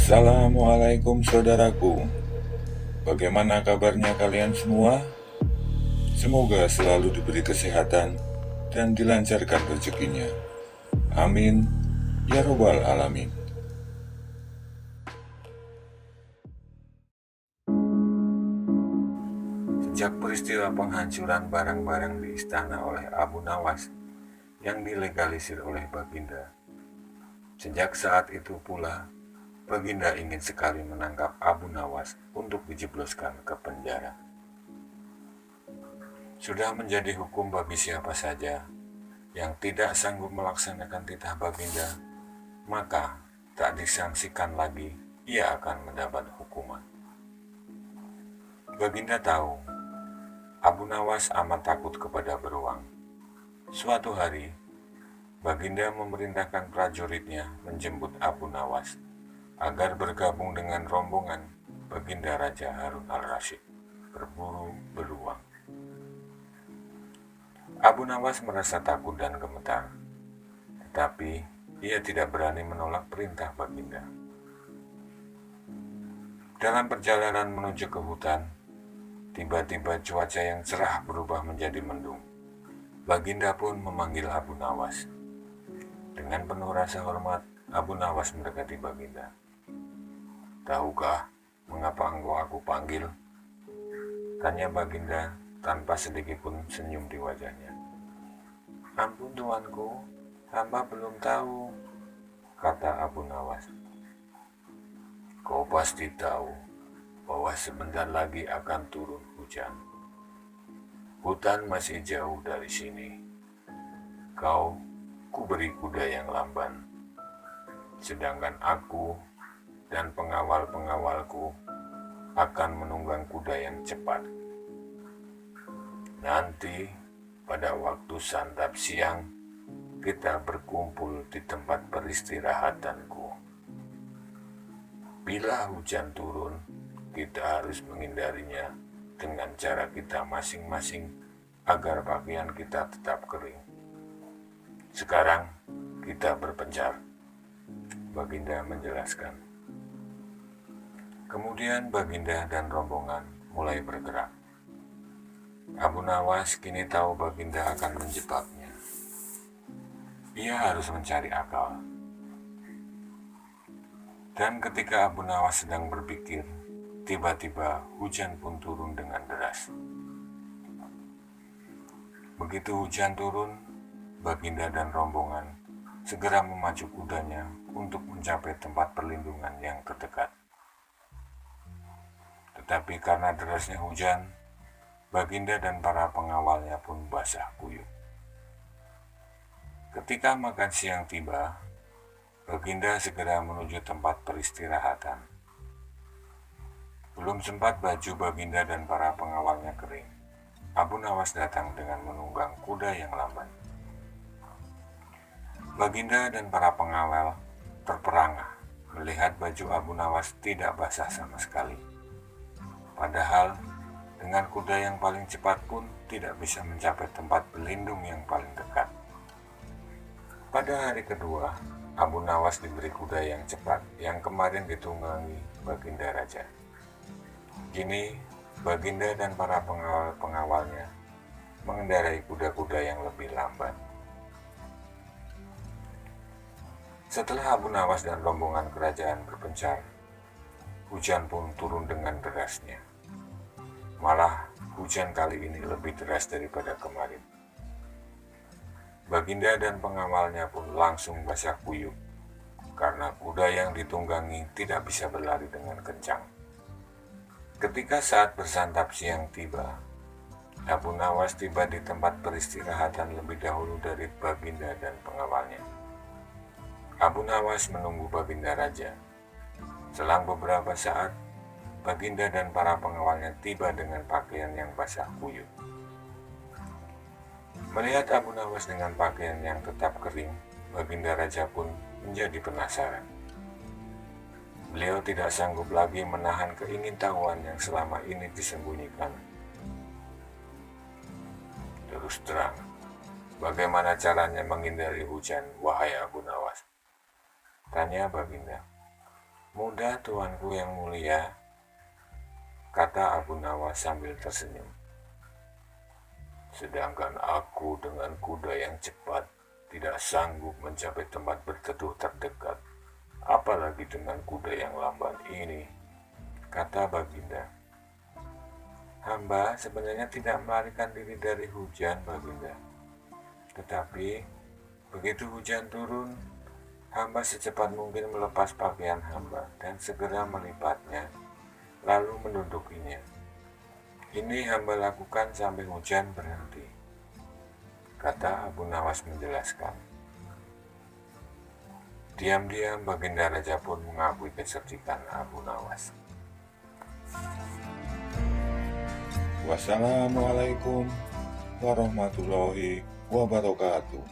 Assalamualaikum saudaraku. Bagaimana kabarnya kalian semua? Semoga selalu diberi kesehatan dan dilancarkan rezekinya. Amin. Ya Robbal Alamin. Sejak peristiwa penghancuran barang-barang di istana oleh Abu Nawas yang dilegalisir oleh Baginda, sejak saat itu pula Baginda ingin sekali menangkap Abu Nawas untuk dijebloskan ke penjara. Sudah menjadi hukum bagi siapa saja yang tidak sanggup melaksanakan titah Baginda, maka tak disangsikan lagi ia akan mendapat hukuman. Baginda tahu Abu Nawas amat takut kepada beruang. Suatu hari, Baginda memerintahkan prajuritnya menjemput Abu Nawas agar bergabung dengan rombongan Baginda Raja Harun al-Rasyid berburu beruang. Abu Nawas merasa takut dan gemetar, tetapi ia tidak berani menolak perintah Baginda. Dalam perjalanan menuju ke hutan, tiba-tiba cuaca yang cerah berubah menjadi mendung. Baginda pun memanggil Abu Nawas. Dengan penuh rasa hormat, Abu Nawas mendekati Baginda. "Tahukah mengapa engkau aku panggil?" tanya Baginda tanpa sedikit pun senyum di wajahnya. "Ampun tuanku, hamba belum tahu," kata Abu Nawas. "Kau pasti tahu bahwa sebentar lagi akan turun hujan. Hutan masih jauh dari sini. Kuberi kuda yang lamban, sedangkan aku dan pengawal-pengawalku akan menunggang kuda yang cepat. Nanti pada waktu santap siang kita berkumpul di tempat peristirahatanku. Bila hujan turun, kita harus menghindarinya dengan cara kita masing-masing agar pakaian kita tetap kering. Sekarang kita berpencar," Baginda menjelaskan. Kemudian Baginda dan rombongan mulai bergerak. Abu Nawas kini tahu Baginda akan menjebaknya. Ia harus mencari akal. Dan ketika Abu Nawas sedang berpikir, tiba-tiba hujan pun turun dengan deras. Begitu hujan turun, Baginda dan rombongan segera memacu kudanya untuk mencapai tempat perlindungan yang terdekat. Tetapi karena derasnya hujan, Baginda dan para pengawalnya pun basah kuyup. Ketika makan siang tiba, Baginda segera menuju tempat peristirahatan. Belum sempat baju Baginda dan para pengawalnya kering, Abu Nawas datang dengan menunggang kuda yang lamban. Baginda dan para pengawal terperangah melihat baju Abu Nawas tidak basah sama sekali. Padahal dengan kuda yang paling cepat pun tidak bisa mencapai tempat berlindung yang paling dekat. Pada hari kedua, Abu Nawas diberi kuda yang cepat yang kemarin ditunggangi Baginda Raja. Kini, Baginda dan para pengawal-pengawalnya mengendarai kuda-kuda yang lebih lambat. Setelah Abu Nawas dan rombongan kerajaan berpencar, hujan pun turun dengan derasnya. Malah hujan kali ini lebih deras daripada kemarin. Baginda dan pengawalnya pun langsung basah kuyup karena kuda yang ditunggangi tidak bisa berlari dengan kencang. Ketika saat bersantap siang tiba, Abu Nawas tiba di tempat peristirahatan lebih dahulu dari Baginda dan pengawalnya. Abu Nawas menunggu Baginda Raja. Selang beberapa saat, Baginda dan para pengawalnya tiba dengan pakaian yang basah kuyup. Melihat Abu Nawas dengan pakaian yang tetap kering, Baginda Raja pun menjadi penasaran. Beliau tidak sanggup lagi menahan keingintahuan yang selama ini disembunyikan. "Terus terang, bagaimana caranya menghindari hujan, wahai Abu Nawas?" tanya Baginda. Mudah tuanku yang mulia, kata Abu Nawas sambil tersenyum. Sedangkan aku dengan kuda yang cepat tidak sanggup mencapai tempat berteduh terdekat, apalagi dengan kuda yang lamban ini, kata Baginda. Hamba sebenarnya tidak melarikan diri dari hujan, Baginda. Tetapi begitu hujan turun, hamba secepat mungkin melepas pakaian hamba dan segera melipatnya, lalu mendudukinya. Ini hamba lakukan sampai hujan berhenti, kata Abu Nawas menjelaskan. Diam-diam Baginda Raja pun mengakui kecerdikan Abu Nawas. Wassalamualaikum warahmatullahi wabarakatuh.